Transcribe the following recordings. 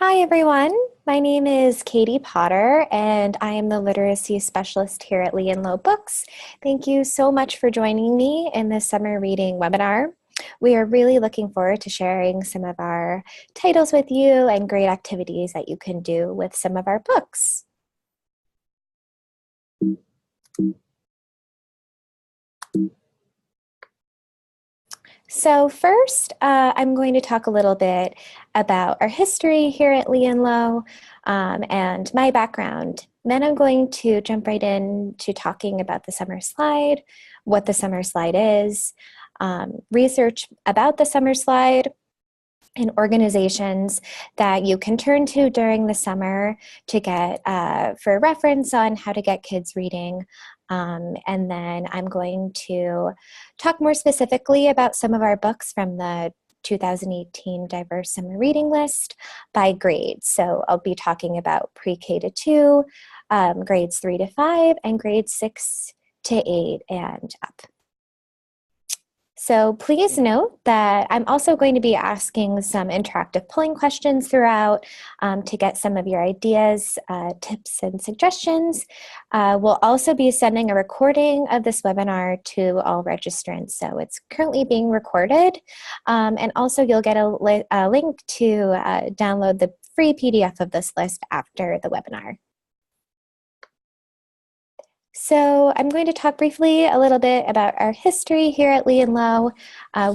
Hi, everyone. My name is Katie Potter, and I am the literacy specialist here at Lee Lowe Books. Thank you so much for joining me in this summer reading webinar. We are really looking forward to sharing some of our titles with you and great activities that you can do with some of our books. So first, I'm going to talk a little bit about our history here at Lee Lowe and my background. Then I'm going to jump right into talking about the summer slide, what the summer slide is, research about the summer slide, and organizations that you can turn to during the summer to get for reference on how to get kids reading. And then I'm going to talk more specifically about some of our books from the 2018 Diverse Summer Reading List by grade. So I'll be talking about pre-K to 2, grades 3 to 5, and grades 6 to 8 and up. So please note that I'm also going to be asking some interactive polling questions throughout to get some of your ideas, tips, and suggestions. We'll also be sending a recording of this webinar to all registrants. So it's currently being recorded. And also you'll get a link to download the free PDF of this list after the webinar. So I'm going to talk briefly a little bit about our history here at Lee Lowe.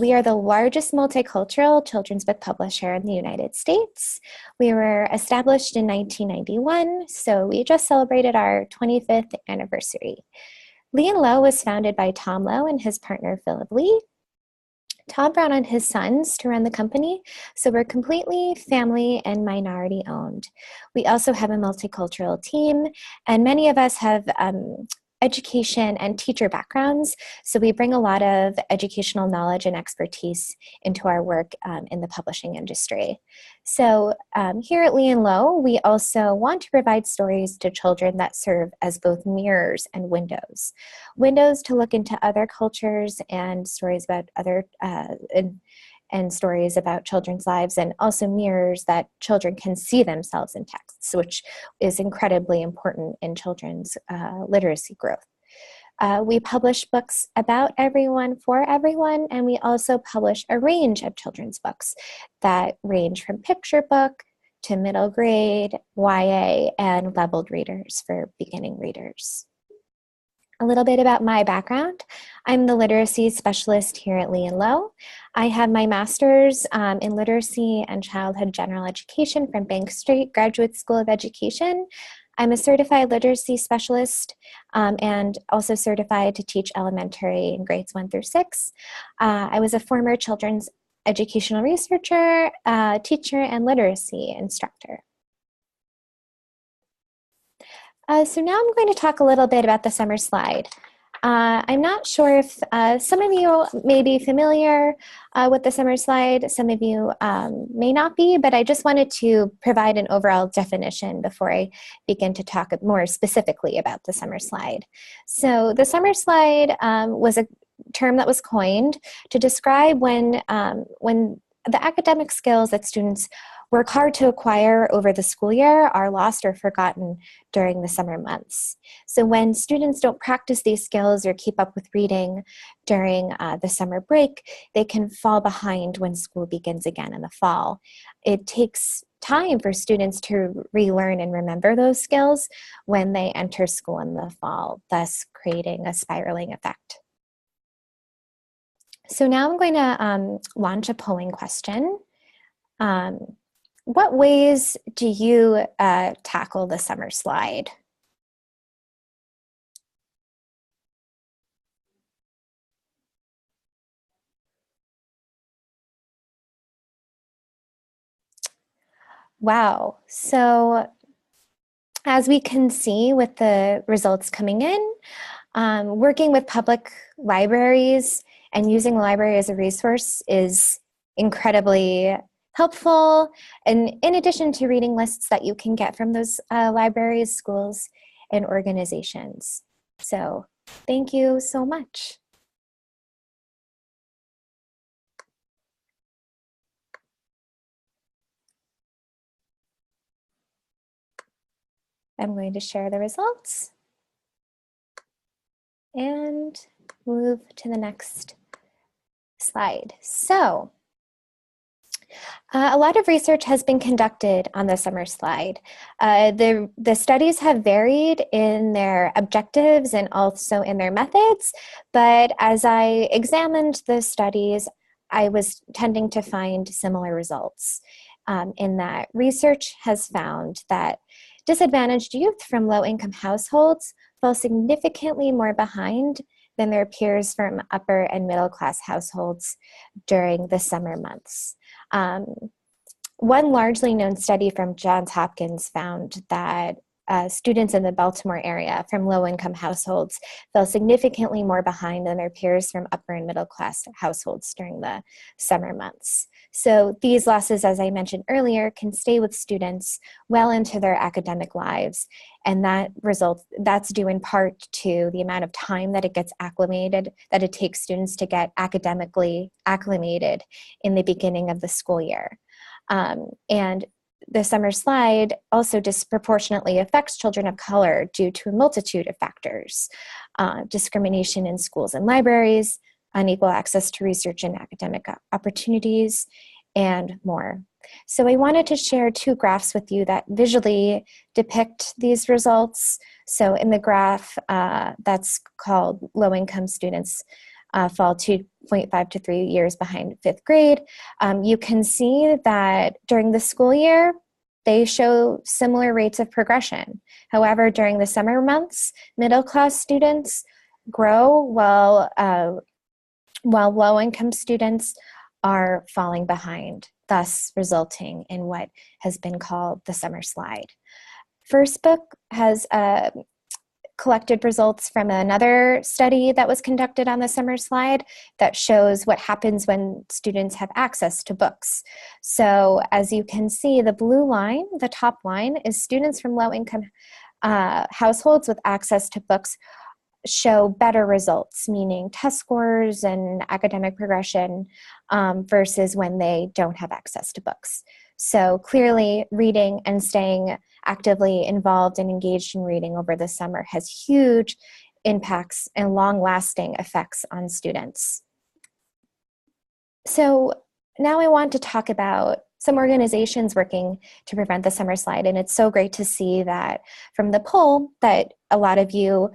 We are the largest multicultural children's book publisher in the United States. We were established in 1991, so we just celebrated our 25th anniversary. Lee Lowe was founded by Tom Lowe and his partner Philip Lee. Tom brought on his sons to run the company, so we're completely family and minority owned. We also have a multicultural team, and many of us have education and teacher backgrounds, so we bring a lot of educational knowledge and expertise into our work in the publishing industry. So here at Lee Lowe, we also want to provide stories to children that serve as both mirrors and windows. Windows to look into other cultures and stories about other and stories about children's lives, and also mirrors that children can see themselves in texts, which is incredibly important in children's literacy growth. We publish books about everyone for everyone, and we also publish a range of children's books that range from picture book to middle grade, YA, and leveled readers for beginning readers. A little bit about my background. I'm the literacy specialist here at Lee Lowe. I have my master's in literacy and childhood general education from Bank Street Graduate School of Education. I'm a certified literacy specialist and also certified to teach elementary in grades 1 through 6. I was a former children's educational researcher, teacher, and literacy instructor. So now I'm going to talk a little bit about the summer slide. I'm not sure if some of you may be familiar with the summer slide, some of you may not be, but I just wanted to provide an overall definition before I begin to talk more specifically about the summer slide. So the summer slide was a term that was coined to describe when the academic skills that students work hard to acquire over the school year are lost or forgotten during the summer months. So when students don't practice these skills or keep up with reading during the summer break, they can fall behind when school begins again in the fall. It takes time for students to relearn and remember those skills when they enter school in the fall, thus creating a spiraling effect. So now I'm going to launch a polling question. What ways do you tackle the summer slide? Wow. So as we can see with the results coming in, working with public libraries and using the library as a resource is incredibly helpful, and in addition to reading lists that you can get from those libraries, schools, and organizations. So thank you so much. I'm going to share the results and move to the next slide. So, a lot of research has been conducted on the summer slide. The studies have varied in their objectives and also in their methods, but as I examined the studies, I was tending to find similar results in that research has found that disadvantaged youth from low-income households fall significantly more behind than their peers from upper and middle-class households during the summer months. One largely known study from Johns Hopkins found that students in the Baltimore area from low-income households fell significantly more behind than their peers from upper and middle-class households during the summer months. So these losses, as I mentioned earlier, can stay with students well into their academic lives, and that's due in part to the amount of time that it takes students to get academically acclimated in the beginning of the school year. And the summer slide also disproportionately affects children of color due to a multitude of factors: discrimination in schools and libraries, unequal access to research and academic opportunities, and more. So I wanted to share two graphs with you that visually depict these results. So in the graph that's called low-income students fall 2.5 to 3 years behind fifth grade, you can see that during the school year, they show similar rates of progression. However, during the summer months, middle-class students grow while low-income students are falling behind, thus resulting in what has been called the summer slide. First Book has collected results from another study that was conducted on the summer slide that shows what happens when students have access to books. So as you can see, the blue line, the top line, is students from low-income households with access to books show better results, meaning test scores and academic progression versus when they don't have access to books. So clearly, reading and staying actively involved and engaged in reading over the summer has huge impacts and long-lasting effects on students. So now I want to talk about some organizations working to prevent the summer slide, and it's so great to see that from the poll that a lot of you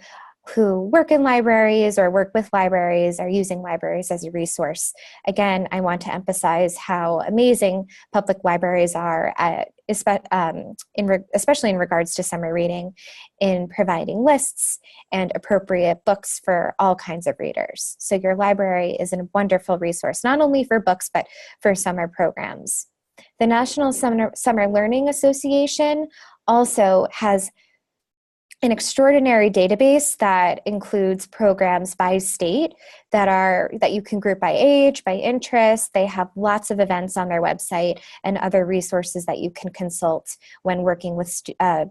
who work in libraries or work with libraries are using libraries as a resource. Again, I want to emphasize how amazing public libraries are, especially in regards to summer reading, in providing lists and appropriate books for all kinds of readers. So your library is a wonderful resource, not only for books, but for summer programs. The National Summer Learning Association also has an extraordinary database that includes programs by state that you can group by age, by interest. They have lots of events on their website and other resources that you can consult when working with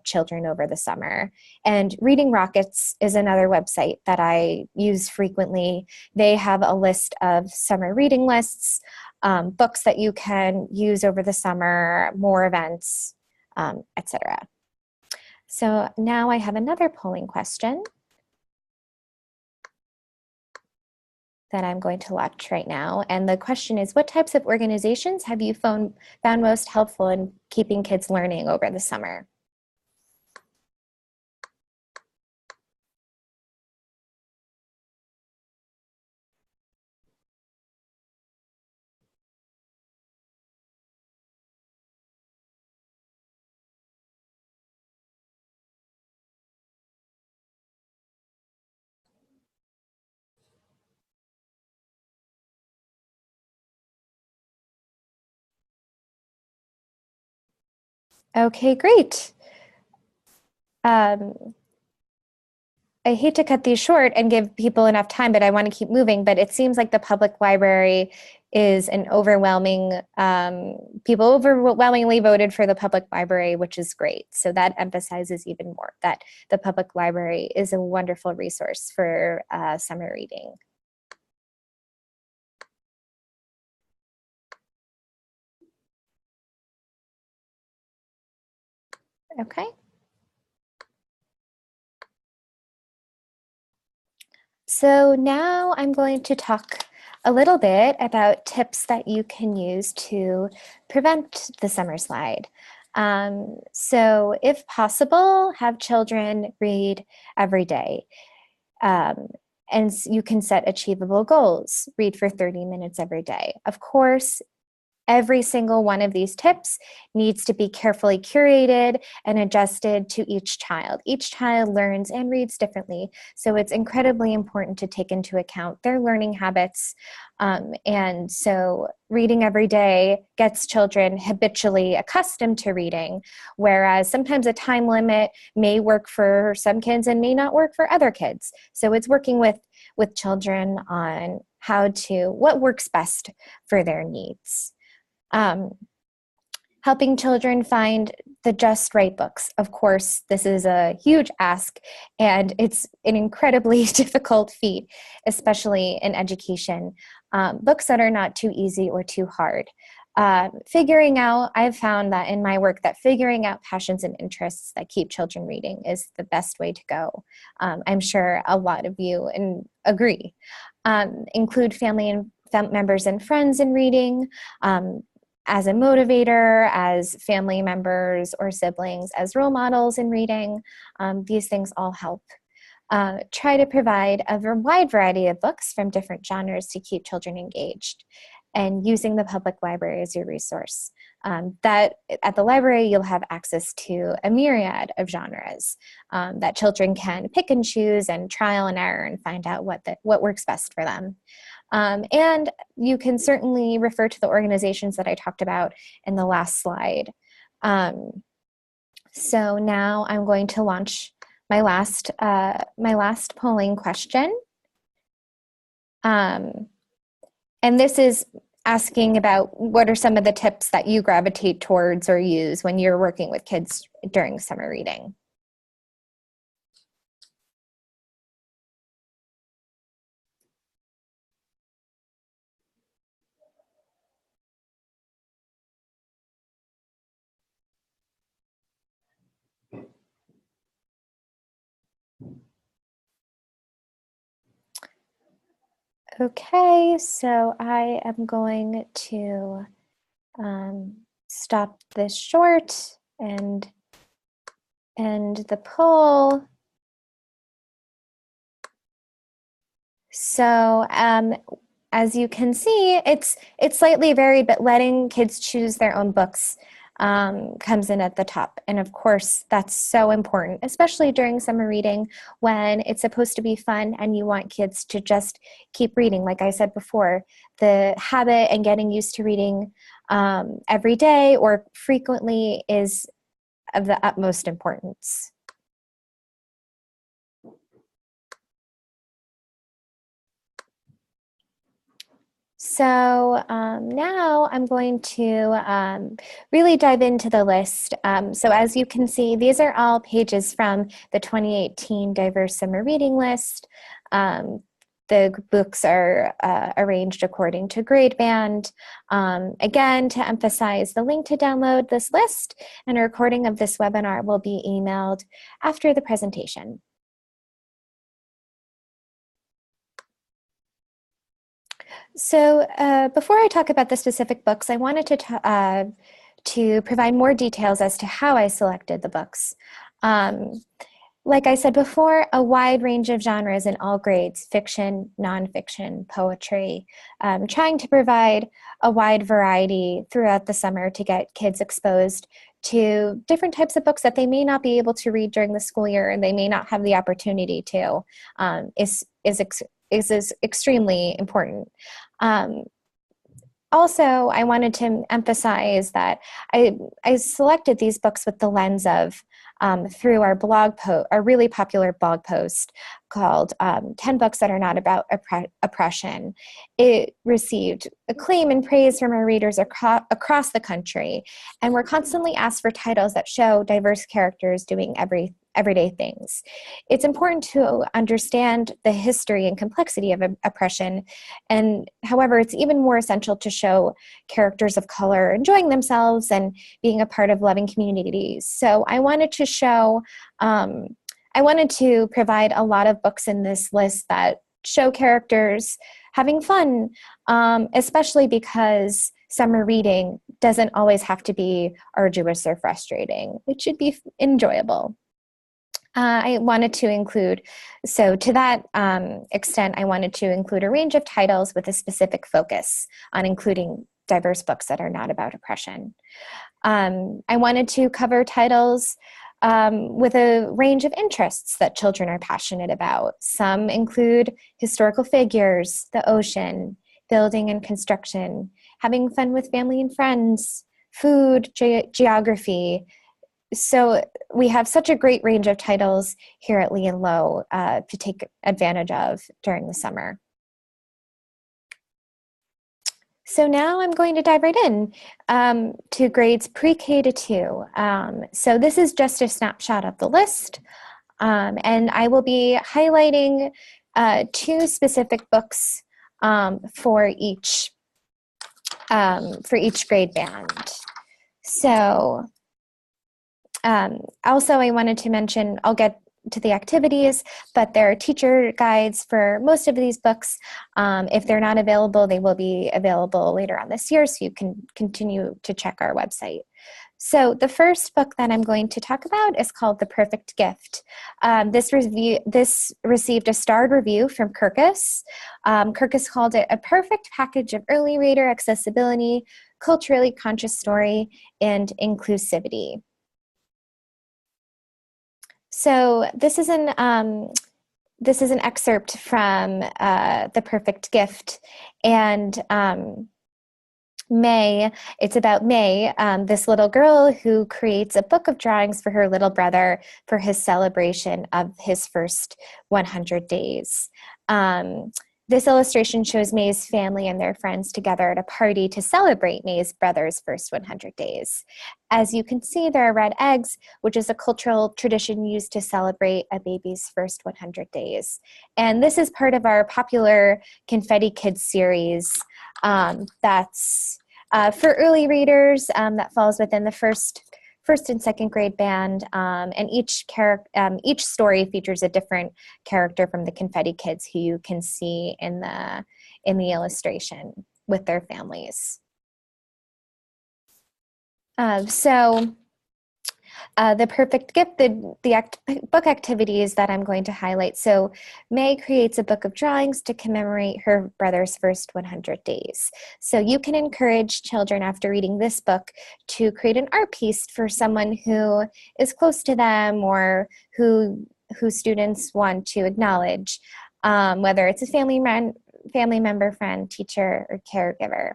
children over the summer. And Reading Rockets is another website that I use frequently. They have a list of summer reading lists, books that you can use over the summer, more events, etc. So now I have another polling question that I'm going to launch right now. And the question is, what types of organizations have you found most helpful in keeping kids learning over the summer? Okay, great. I hate to cut these short and give people enough time, but I want to keep moving. But it seems like the public library is an people overwhelmingly voted for the public library, which is great. So that emphasizes even more that the public library is a wonderful resource for summer reading. Okay. So now I'm going to talk a little bit about tips that you can use to prevent the summer slide. So if possible, have children read every day. And you can set achievable goals. Read for 30 minutes every day. Of course, every single one of these tips needs to be carefully curated and adjusted to each child. Each child learns and reads differently, so it's incredibly important to take into account their learning habits. And so reading every day gets children habitually accustomed to reading, whereas sometimes a time limit may work for some kids and may not work for other kids. So it's working with children on what works best for their needs. Helping children find the just right books. Of course, this is a huge ask, and it's an incredibly difficult feat, especially in education. Books that are not too easy or too hard. I've found that in my work that figuring out passions and interests that keep children reading is the best way to go. I'm sure a lot of you agree. Include family and members and friends in reading. As a motivator, as family members or siblings, as role models in reading. These things all help. Try to provide a wide variety of books from different genres to keep children engaged, and using the public library as your resource. That at the library, you'll have access to a myriad of genres that children can pick and choose and trial and error and find out what works best for them. And you can certainly refer to the organizations that I talked about in the last slide. So now I'm going to launch my last polling question. And this is asking about what are some of the tips that you gravitate towards or use when you're working with kids during summer reading. Okay, so I am going to stop this short and end the poll. So as you can see, it's slightly varied, but letting kids choose their own books comes in at the top. And of course, that's so important, especially during summer reading when it's supposed to be fun and you want kids to just keep reading. Like I said before, the habit and getting used to reading every day or frequently is of the utmost importance. So now I'm going to really dive into the list. So as you can see, these are all pages from the 2018 Diverse Summer Reading List. The books are arranged according to grade band. Again, to emphasize, the link to download this list and a recording of this webinar will be emailed after the presentation. So before I talk about the specific books, I wanted to provide more details as to how I selected the books. Like I said before, a wide range of genres in all grades: fiction, nonfiction, poetry, trying to provide a wide variety throughout the summer to get kids exposed to different types of books that they may not be able to read during the school year and they may not have the opportunity to, is extremely important. Also, I wanted to emphasize that I selected these books with the lens of through our our really popular blog post called 10 Books That Are Not About Oppression. It received acclaim and praise from our readers across the country, and we're constantly asked for titles that show diverse characters doing everyday things. It's important to understand the history and complexity of oppression, and however, it's even more essential to show characters of color enjoying themselves and being a part of loving communities. So I wanted to provide a lot of books in this list that show characters having fun, especially because summer reading doesn't always have to be arduous or frustrating. It should be enjoyable. I wanted to include, so to that extent, I wanted to include a range of titles with a specific focus on including diverse books that are not about oppression. I wanted to cover titles with a range of interests that children are passionate about. Some include historical figures, the ocean, building and construction, having fun with family and friends, food, geography. So we have such a great range of titles here at Lee Lowe to take advantage of during the summer. So now I'm going to dive right in to grades pre-K to 2. So this is just a snapshot of the list, and I will be highlighting 2 specific books for each grade band. So also I wanted to mention, I'll get to the activities, but there are teacher guides for most of these books. If they're not available, they will be available later on this year, so you can continue to check our website. So the first book that I'm going to talk about is called The Perfect Gift. This received a starred review from Kirkus. Kirkus called it a perfect package of early reader accessibility, culturally conscious story, and inclusivity. So this is an excerpt from The Perfect Gift, and May, it's about May, this little girl who creates a book of drawings for her little brother for his celebration of his first 100 days. This illustration shows May's family and their friends together at a party to celebrate May's brother's first 100 days. As you can see, there are red eggs, which is a cultural tradition used to celebrate a baby's first 100 days. And this is part of our popular Confetti Kids series that's for early readers, that falls within the first and second grade band, and each story features a different character from the Confetti Kids who you can see in the illustration with their families. The Perfect Gift, the book activities that I'm going to highlight. So May creates a book of drawings to commemorate her brother's first 100 days. So you can encourage children after reading this book to create an art piece for someone who is close to them or who students want to acknowledge, whether it's a family member, friend, teacher, or caregiver.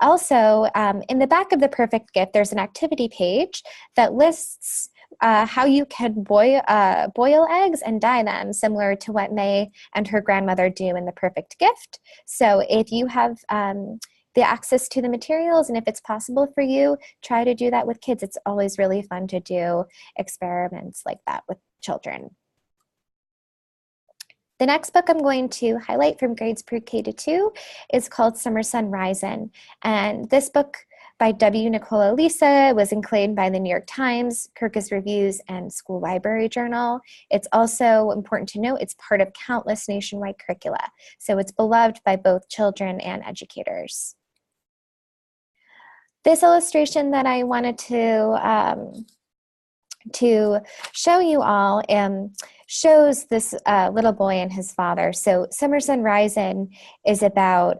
Also, in the back of The Perfect Gift, there's an activity page that lists how you can boil eggs and dye them, similar to what May and her grandmother do in The Perfect Gift. So if you have the access to the materials and if it's possible for you, try to do that with kids. It's always really fun to do experiments like that with children. The next book I'm going to highlight from grades pre-K to 2 is called Sunrise Rin. And this book by W. Nicola Lisa was acclaimed by the New York Times, Kirkus Reviews, and School Library Journal. It's also important to note it's part of countless nationwide curricula, so it's beloved by both children and educators. This illustration that I wanted to show you all shows this little boy and his father. So Sunrise Rin is about,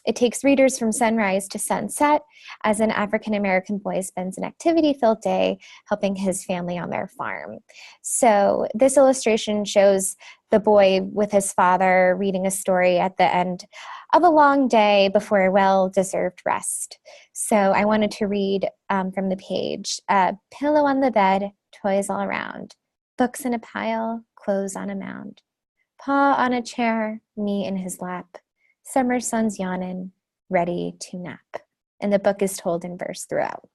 it takes readers from sunrise to sunset as an African-American boy spends an activity-filled day helping his family on their farm. So this illustration shows the boy with his father reading a story at the end of a long day before a well-deserved rest. So I wanted to read from the page, pillow on the bed, toys all around, books in a pile, clothes on a mound, paw on a chair, me in his lap, summer sun's yawning, ready to nap. And the book is told in verse throughout.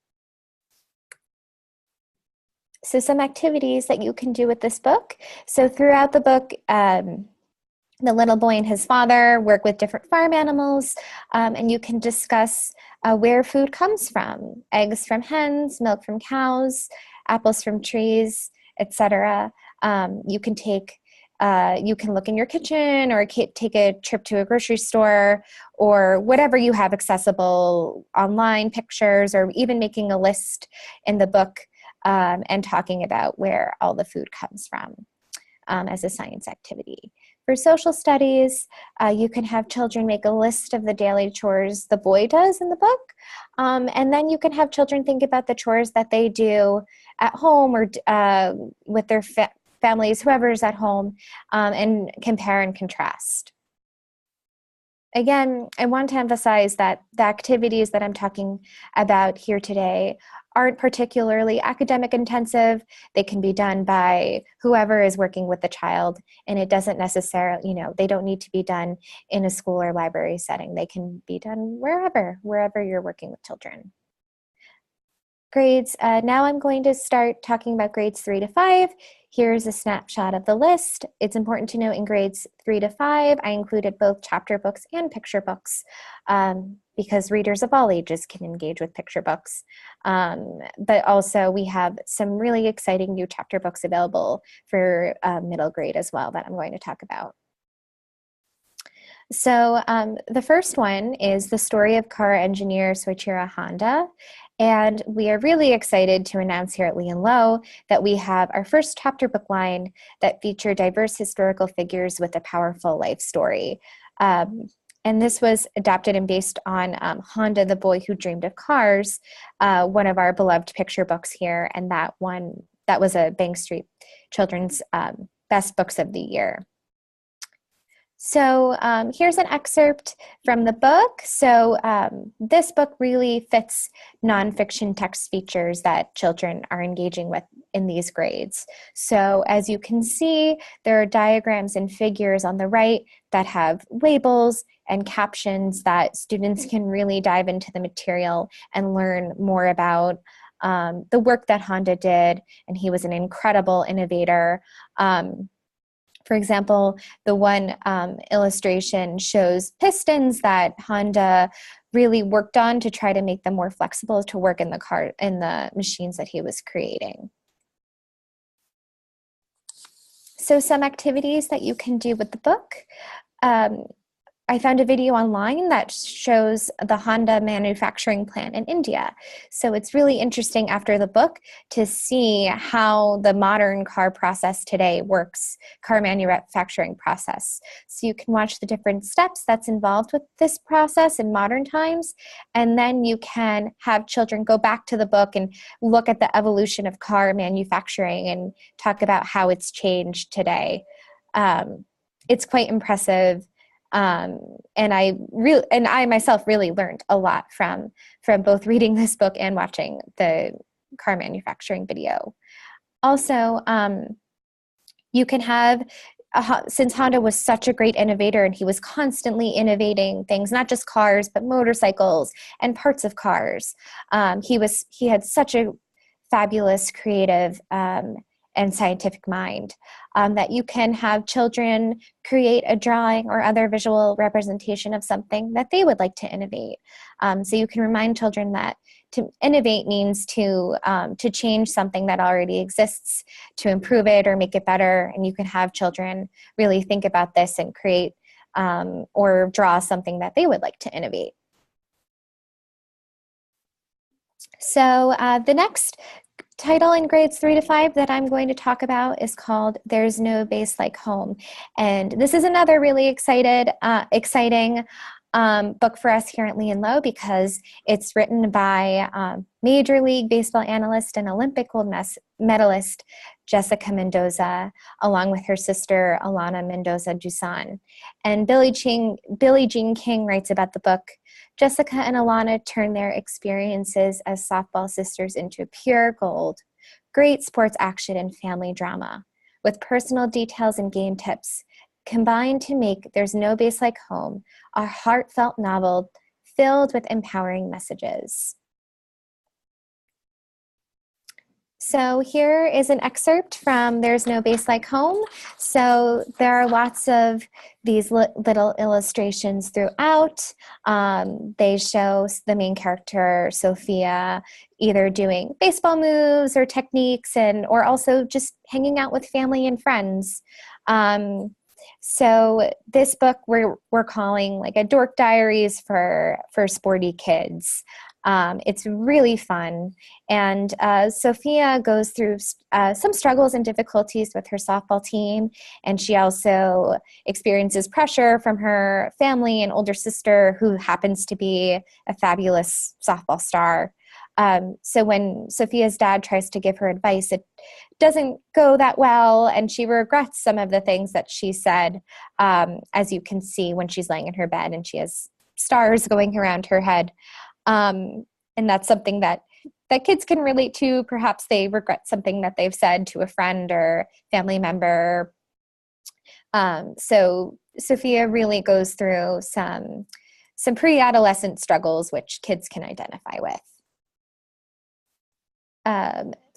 So some activities that you can do with this book. So throughout the book, the little boy and his father work with different farm animals, and you can discuss where food comes from: eggs from hens, milk from cows, apples from trees, etc. You can take You can look in your kitchen or take a trip to a grocery store or whatever you have accessible online, pictures, or even making a list in the book and talking about where all the food comes from as a science activity. For social studies, you can have children make a list of the daily chores the boy does in the book, and then you can have children think about the chores that they do at home or with their families, whoever's at home, and compare and contrast. Again, I want to emphasize that the activities that I'm talking about here today aren't particularly academic intensive. They can be done by whoever is working with the child, and it doesn't necessarily, they don't need to be done in a school or library setting. They can be done wherever you're working with children. Grades, now I'm going to start talking about grades 3 to 5. Here's a snapshot of the list. It's important to note in grades 3 to 5, I included both chapter books and picture books because readers of all ages can engage with picture books. But also we have some really exciting new chapter books available for middle grade as well that I'm going to talk about. So the first one is the story of car engineer Soichiro Honda. And we are really excited to announce here at Lee Lowe that we have our first chapter book line that feature diverse historical figures with a powerful life story. And this was adapted and based on Honda, the Boy Who Dreamed of Cars, one of our beloved picture books here. And that was a Bank Street Children's Best Books of the Year. So here's an excerpt from the book. So this book really fits nonfiction text features that children are engaging with in these grades. So as you can see, there are diagrams and figures on the right that have labels and captions that students can really dive into the material and learn more about the work that Honda did. And he was an incredible innovator. For example, the one illustration shows pistons that Honda really worked on to try to make them more flexible to work in the machines that he was creating. So some activities that you can do with the book. I found a video online that shows the Honda manufacturing plant in India. So it's really interesting after the book to see how the modern car process today works, car manufacturing process. So you can watch the different steps that's involved with this process in modern times, and then you can have children go back to the book and look at the evolution of car manufacturing and talk about how it's changed today. It's quite impressive. And I myself really learned a lot from both reading this book and watching the car manufacturing video. Also, you can have, since Honda was such a great innovator and he was constantly innovating things, not just cars, but motorcycles and parts of cars. He had such a fabulous, creative, and scientific mind that you can have children create a drawing or other visual representation of something that they would like to innovate. So you can remind children that to innovate means to change something that already exists, to improve it or make it better. And you can have children really think about this and create or draw something that they would like to innovate. So the next title in grades 3 to 5 that I'm going to talk about is called There's No Base Like Home. And this is another really exciting book for us here at Lee Lowe because it's written by Major League Baseball analyst and Olympic gold medalist Jessica Mendoza, along with her sister Alana Mendoza Dusan. And Billie Jean King writes about the book. Jessica and Alana turn their experiences as softball sisters into pure gold, great sports action and family drama, with personal details and game tips, combined to make There's No Base Like Home, a heartfelt novel filled with empowering messages. So here is an excerpt from There's No Base Like Home. So there are lots of these little illustrations throughout. They show the main character, Sophia, either doing baseball moves or techniques or also just hanging out with family and friends. So this book we're calling like a dork diaries for sporty kids. It's really fun, and Sophia goes through some struggles and difficulties with her softball team, and she also experiences pressure from her family and older sister, who happens to be a fabulous softball star. So when Sophia's dad tries to give her advice, it doesn't go that well, and she regrets some of the things that she said, as you can see when she's laying in her bed and she has stars going around her head. And that's something that kids can relate to. Perhaps they regret something that they've said to a friend or family member. So Sophia really goes through some pre-adolescent struggles which kids can identify with.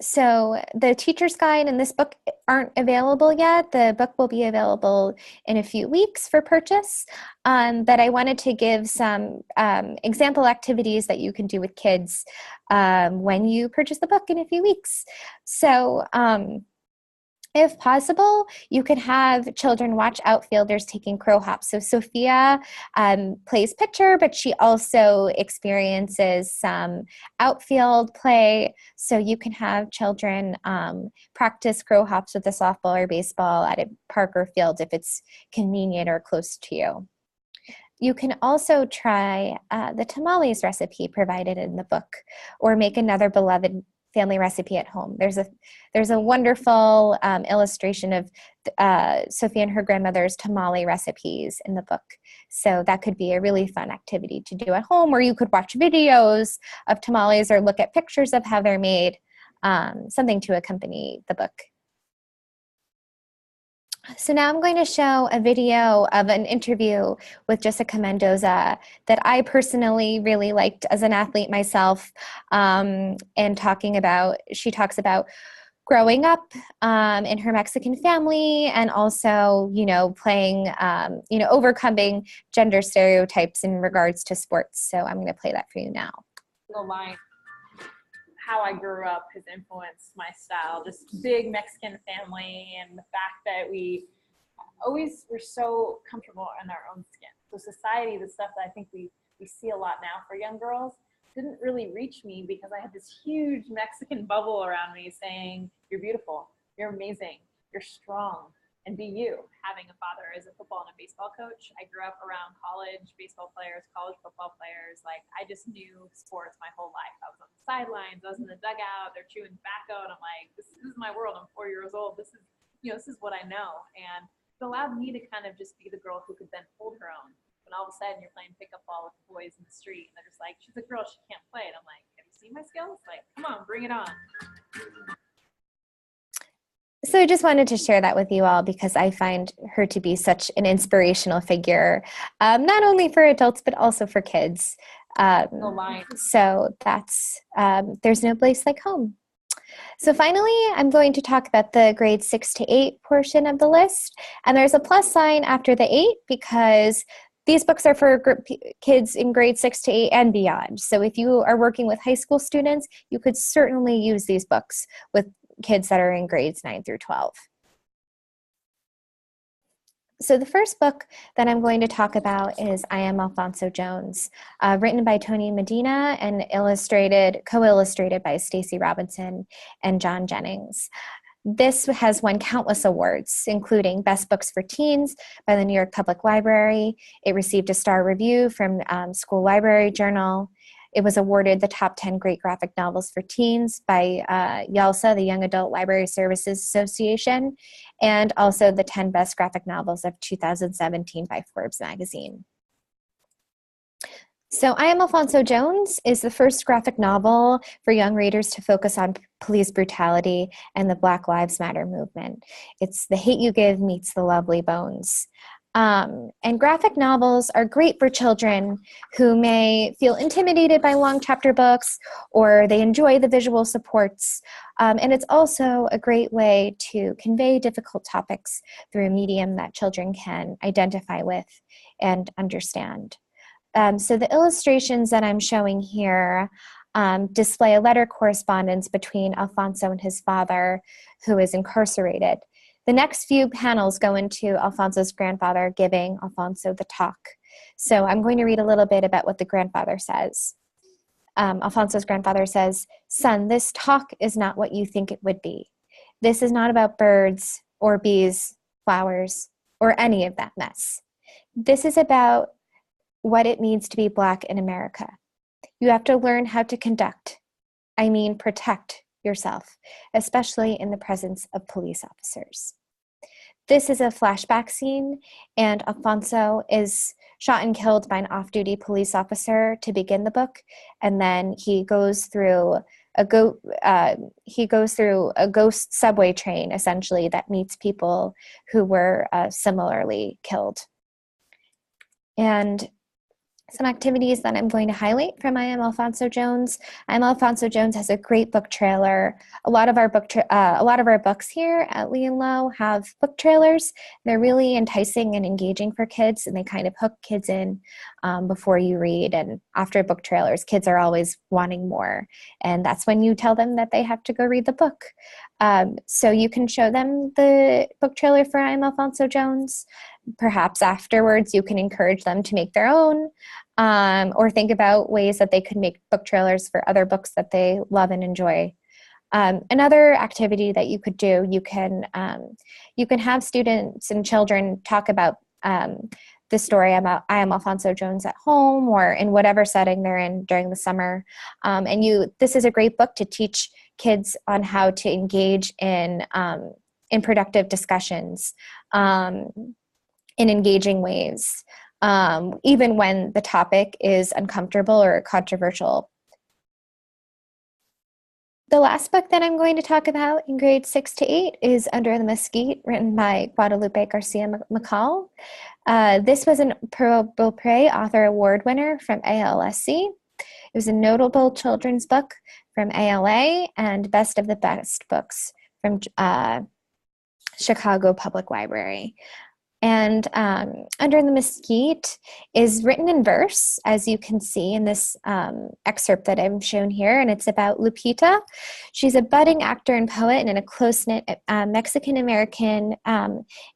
So the teacher's guide and this book aren't available yet. The book will be available in a few weeks for purchase, but I wanted to give some example activities that you can do with kids when you purchase the book in a few weeks. So if possible, you could have children watch outfielders taking crow hops. So Sophia plays pitcher, but she also experiences some outfield play. So you can have children practice crow hops with a softball or baseball at a park or field if it's convenient or close to you. You can also try the tamales recipe provided in the book, or make another beloved family recipe at home. There's a wonderful illustration of Sophia and her grandmother's tamale recipes in the book. So that could be a really fun activity to do at home, or you could watch videos of tamales or look at pictures of how they're made, something to accompany the book. So now I'm going to show a video of an interview with Jessica Mendoza that I personally really liked as an athlete myself, and she talks about growing up in her Mexican family, and also, playing, overcoming gender stereotypes in regards to sports. So I'm going to play that for you now. How I grew up has influenced my style. This big Mexican family, and the fact that we always were so comfortable in our own skin. So society, the stuff that I think we see a lot now for young girls, didn't really reach me because I had this huge Mexican bubble around me saying, you're beautiful, you're amazing, you're strong, and be you. Having a father as a football and a baseball coach, I grew up around college baseball players, college football players. Like, I just knew sports my whole life. I was on the sidelines, I was in the dugout, they're chewing tobacco, and I'm like, this is my world. I'm 4 years old. This is what I know. And it allowed me to kind of just be the girl who could then hold her own. When all of a sudden you're playing pickup ball with the boys in the street, and they're just like, she's a girl, she can't play. And I'm like, have you seen my skills? Like, come on, bring it on. So I just wanted to share that with you all because I find her to be such an inspirational figure, not only for adults, but also for kids. So that's, there's no place like home. So finally, I'm going to talk about the grades 6 to 8 portion of the list. And there's a plus sign after the 8 because these books are for kids in grades 6 to 8 and beyond. So if you are working with high school students, you could certainly use these books with kids that are in grades 9 through 12. So the first book that I'm going to talk about is I Am Alfonzo Jones, written by Tony Medina and co-illustrated by Stacey Robinson and John Jennings. This has won countless awards, including Best Books for Teens by the New York Public Library. It received a star review from School Library Journal. It was awarded the top 10 great graphic novels for teens by YALSA, the Young Adult Library Services Association, and also the 10 best graphic novels of 2017 by Forbes magazine. So I Am Alfonzo Jones is the first graphic novel for young readers to focus on police brutality and the Black Lives Matter movement. It's The Hate You Give meets The Lovely Bones. And graphic novels are great for children who may feel intimidated by long chapter books, or they enjoy the visual supports. And it's also a great way to convey difficult topics through a medium that children can identify with and understand. So the illustrations that I'm showing here display a letter correspondence between Alfonso and his father, who is incarcerated. The next few panels go into Alfonso's grandfather giving Alfonso the talk. So I'm going to read a little bit about what the grandfather says. Alfonso's grandfather says, "Son, this talk is not what you think it would be. This is not about birds or bees, flowers, or any of that mess. This is about what it means to be Black in America. You have to learn how to protect yourself, especially in the presence of police officers." This is a flashback scene, and Alfonso is shot and killed by an off-duty police officer to begin the book, and then he goes through a ghost subway train, essentially, that meets people who were similarly killed. And some activities that I'm going to highlight from I Am Alfonzo Jones. I Am Alfonzo Jones has a great book trailer. A lot of our books here at Lee and Lowe have book trailers. They're really enticing and engaging for kids, and they kind of hook kids in before you read. And after book trailers, kids are always wanting more, and that's when you tell them that they have to go read the book. So you can show them the book trailer for I Am Alfonzo Jones. Perhaps afterwards you can encourage them to make their own, or think about ways that they could make book trailers for other books that they love and enjoy. Another activity that you could do, you can have students and children talk about the story about I Am Alfonzo Jones at home or in whatever setting they're in during the summer. This is a great book to teach kids on how to engage in productive discussions in engaging ways, even when the topic is uncomfortable or controversial. The last book that I'm going to talk about in grades 6 to 8 is Under the Mesquite, written by Guadalupe Garcia McCall. This was a Purple Prey Author Award winner from ALSC. It was a notable children's book from ALA and Best of the Best books from Chicago Public Library. And Under the Mesquite is written in verse, as you can see in this excerpt that I've shown here, and it's about Lupita. She's a budding actor and poet in a close-knit Mexican-American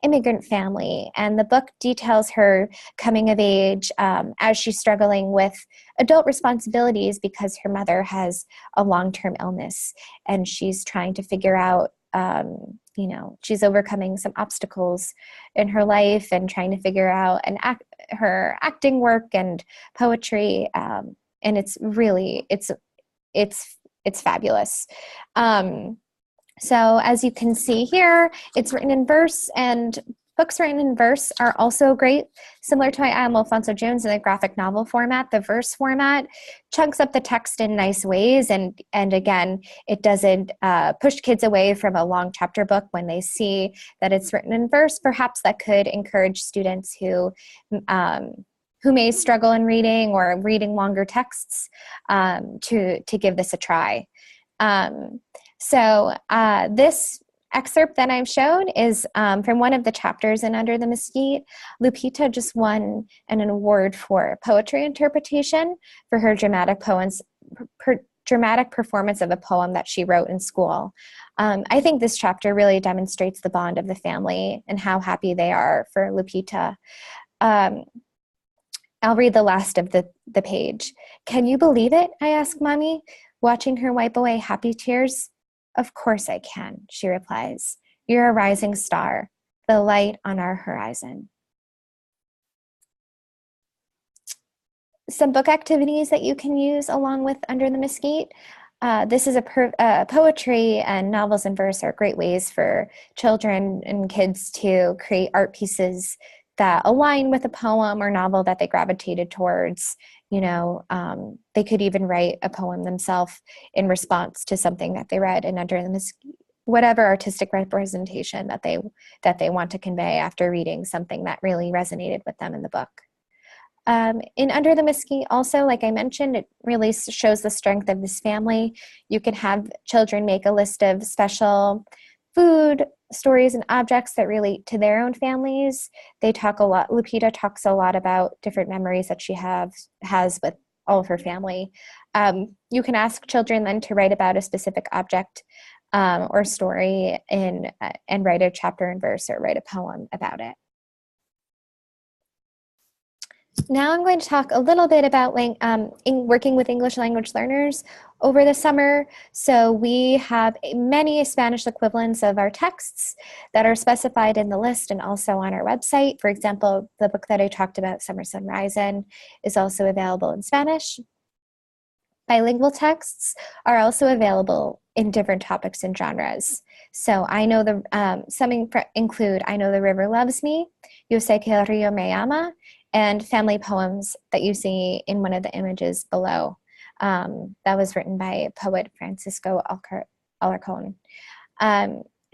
immigrant family, and the book details her coming of age as she's struggling with adult responsibilities because her mother has a long-term illness, and she's trying to figure out she's overcoming some obstacles in her life and trying to figure out her acting work and poetry. And it's really, it's fabulous. So as you can see here, it's written in verse, and books written in verse are also great. Similar to I Am Alfonzo Jones in the graphic novel format, the verse format chunks up the text in nice ways, and again, it doesn't push kids away from a long chapter book when they see that it's written in verse. Perhaps that could encourage students who may struggle in reading or reading longer texts to give this a try. So this excerpt that I've shown is from one of the chapters in Under the Mesquite. Lupita just won an award for poetry interpretation for her dramatic performance of a poem that she wrote in school. I think this chapter really demonstrates the bond of the family and how happy they are for Lupita. I'll read the last of the page. "Can you believe it?" I ask Mommy, watching her wipe away happy tears. "Of course I can," she replies. "You're a rising star, the light on our horizon." Some book activities that you can use along with Under the Mesquite. This is poetry and novels in verse are great ways for children and kids to create art pieces that align with a poem or novel that they gravitated towards. They could even write a poem themselves in response to something that they read in Under the Mesquite, whatever artistic representation that they want to convey after reading something that really resonated with them in the book. In Under the Mesquite also, like I mentioned, it really shows the strength of this family. You can have children make a list of special food, stories, and objects that relate to their own families. They talk a lot. Lupita talks a lot about different memories that she has with all of her family. You can ask children then to write about a specific object or story in and write a chapter and verse or write a poem about it. Now I'm going to talk a little bit about working with English language learners over the summer. So we have many Spanish equivalents of our texts that are specified in the list and also on our website. For example, the book that I talked about, Sunrise Rin, is also available in Spanish. Bilingual texts are also available in different topics and genres. So I know include I Know the River Loves Me, Yo sé que el río me ama, and family poems that you see in one of the images below. That was written by poet Francisco Alarcón.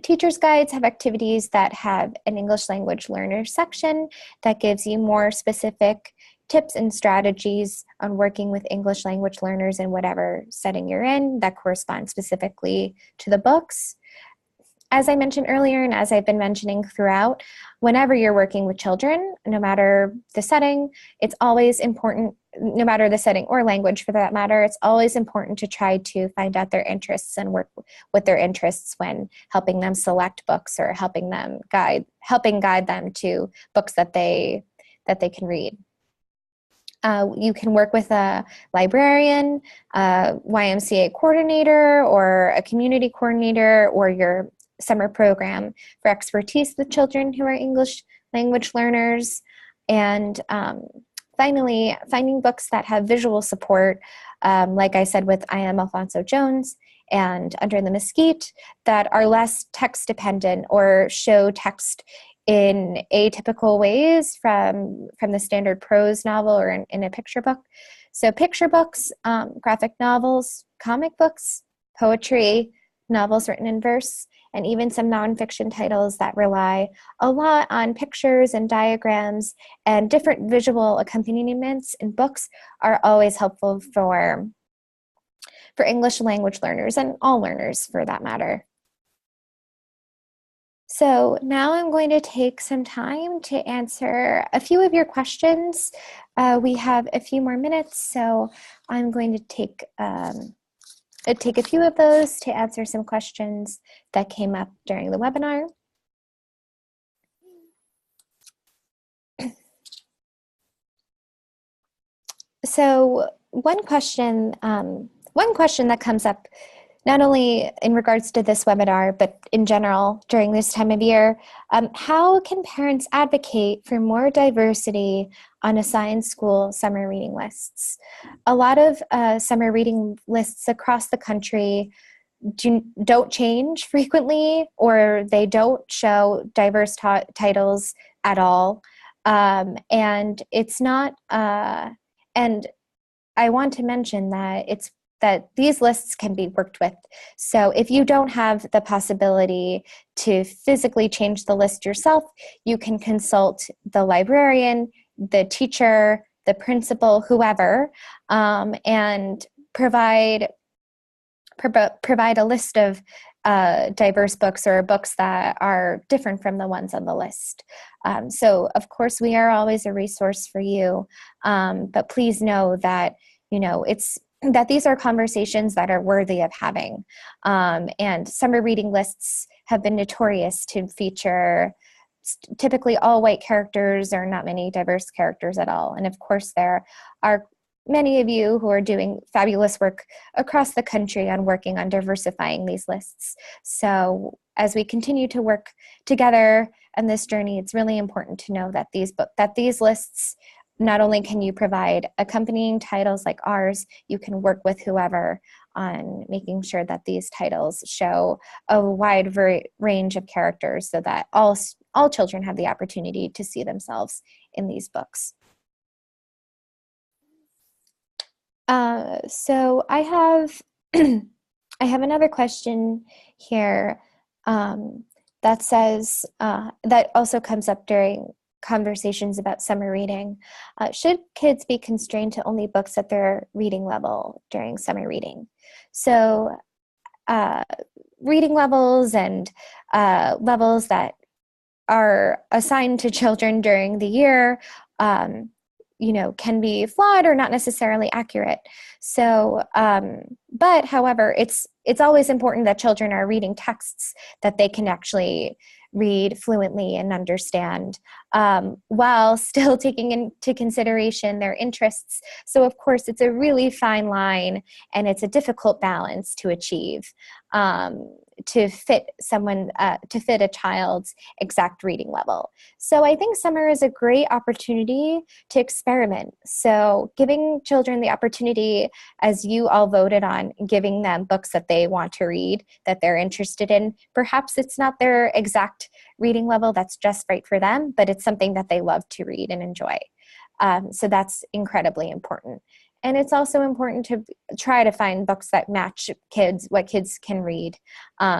Teacher's guides have activities that have an English language learner section that gives you more specific tips and strategies on working with English language learners in whatever setting you're in that correspond specifically to the books. As I mentioned earlier, and as I've been mentioning throughout, whenever you're working with children, no matter the setting, it's always important, no matter the setting or language for that matter, it's always important to try to find out their interests and work with their interests when helping them select books or helping guide them to books that they can read. You can work with a librarian, a YMCA coordinator, or a community coordinator, or your summer program for expertise with children who are English language learners. And finally, finding books that have visual support, like I said with Am Alfonzo Jones and Under the Mesquite, that are less text dependent or show text in atypical ways from the standard prose novel or in a picture book. So picture books, graphic novels, comic books, poetry, novels written in verse, and even some nonfiction titles that rely a lot on pictures and diagrams and different visual accompaniments in books are always helpful for English language learners and all learners for that matter. So now I'm going to take some time to answer a few of your questions. We have a few more minutes, so I'm going to take a few of those to answer some questions that came up during the webinar. So one question that comes up not only in regards to this webinar, but in general during this time of year, how can parents advocate for more diversity on assigned school summer reading lists? A lot of summer reading lists across the country don't change frequently, or they don't show diverse titles at all. And it's not, and I want to mention that these lists can be worked with. So if you don't have the possibility to physically change the list yourself, you can consult the librarian, the teacher, the principal, whoever, and provide a list of diverse books or books that are different from the ones on the list. So of course we are always a resource for you, but please know that that these are conversations that are worthy of having. And summer reading lists have been notorious to feature typically all white characters or not many diverse characters at all. And of course, there are many of you who are doing fabulous work across the country on working on diversifying these lists. So as we continue to work together on this journey, it's really important to know that these lists, not only can you provide accompanying titles like ours, you can work with whoever on making sure that these titles show a wide range of characters so that all children have the opportunity to see themselves in these books. So I have I have another question here that says that also comes up during conversations about summer reading. Should kids be constrained to only books at their reading level during summer reading? So reading levels and levels that are assigned to children during the year can be flawed or not necessarily accurate. So, but however, it's always important that children are reading texts that they can actually read fluently and understand, while still taking into consideration their interests. So of course, it's a really fine line, and it's a difficult balance to achieve, to fit a child's exact reading level. So I think summer is a great opportunity to experiment. So giving children the opportunity, as you all voted on, giving them books that they want to read, that they're interested in. Perhaps it's not their exact reading level that's just right for them, but it's something that they love to read and enjoy. So that's incredibly important. And it's also important to try to find books that match what kids can read.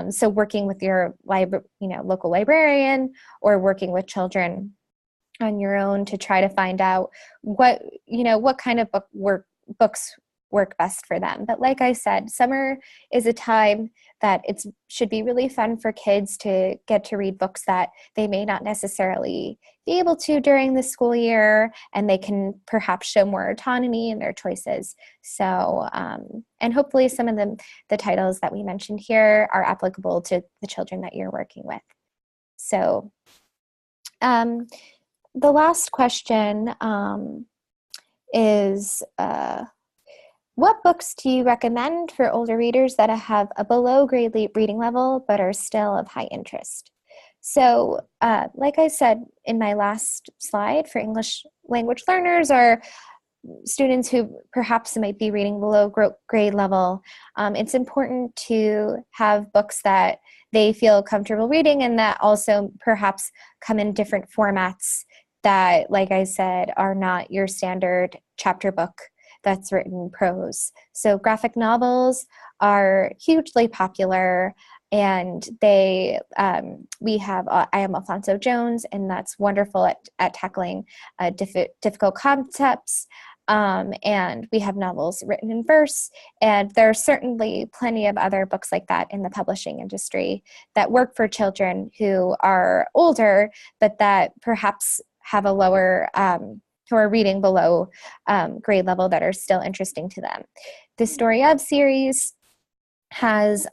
So working with your local librarian, or working with children on your own to try to find out what kind of books work best for them. But like I said, summer is a time that it should be really fun for kids to get to read books that they may not necessarily be able to during the school year, and they can perhaps show more autonomy in their choices. So, and hopefully some of the titles that we mentioned here are applicable to the children that you're working with. So, the last question is, what books do you recommend for older readers that have a below grade reading level but are still of high interest? So, like I said in my last slide, for English language learners or students who perhaps might be reading below grade level, it's important to have books that they feel comfortable reading, and that also perhaps come in different formats that, like I said, are not your standard chapter book that's written prose. So graphic novels are hugely popular, and we have I Am Alfonzo Jones, and that's wonderful at tackling difficult concepts. And we have novels written in verse, and there are certainly plenty of other books like that in the publishing industry that work for children who are older, but that perhaps have a lower, who are reading below grade level, that are still interesting to them. The Story Of series has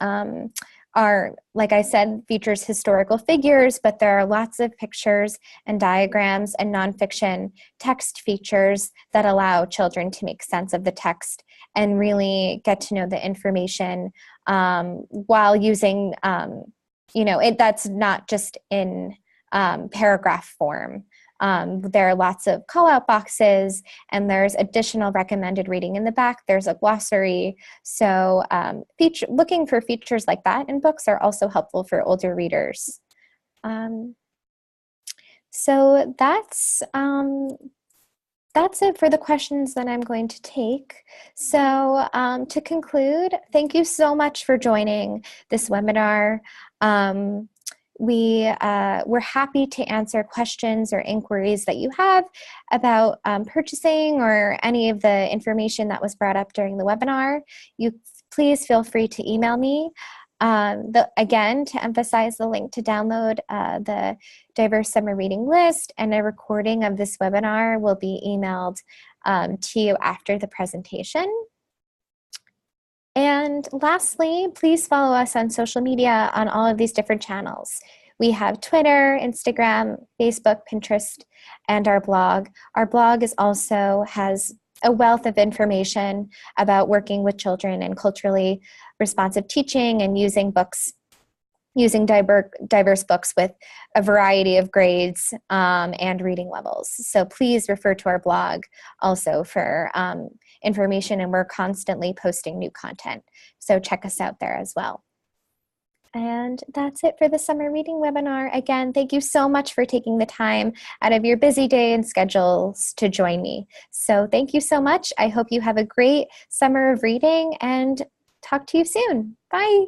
like I said, features historical figures, but there are lots of pictures and diagrams and nonfiction text features that allow children to make sense of the text and really get to know the information, while using, that's not just in paragraph form. There are lots of call-out boxes, and there's additional recommended reading in the back. There's a glossary. So looking for features like that in books are also helpful for older readers. So that's it for the questions that I'm going to take. So to conclude, thank you so much for joining this webinar. We're happy to answer questions or inquiries that you have about purchasing or any of the information that was brought up during the webinar. You please feel free to email me. Again, to emphasize, the link to download the diverse summer reading list and a recording of this webinar will be emailed to you after the presentation. And lastly, please follow us on social media on all of these different channels. We have Twitter, Instagram, Facebook, Pinterest, and our blog. Our blog also has a wealth of information about working with children and culturally responsive teaching and using diverse books with a variety of grades and reading levels. So please refer to our blog also for information, and we're constantly posting new content. So check us out there as well. And that's it for the summer reading webinar. Again, thank you so much for taking the time out of your busy day and schedules to join me. So thank you so much. I hope you have a great summer of reading, and talk to you soon. Bye.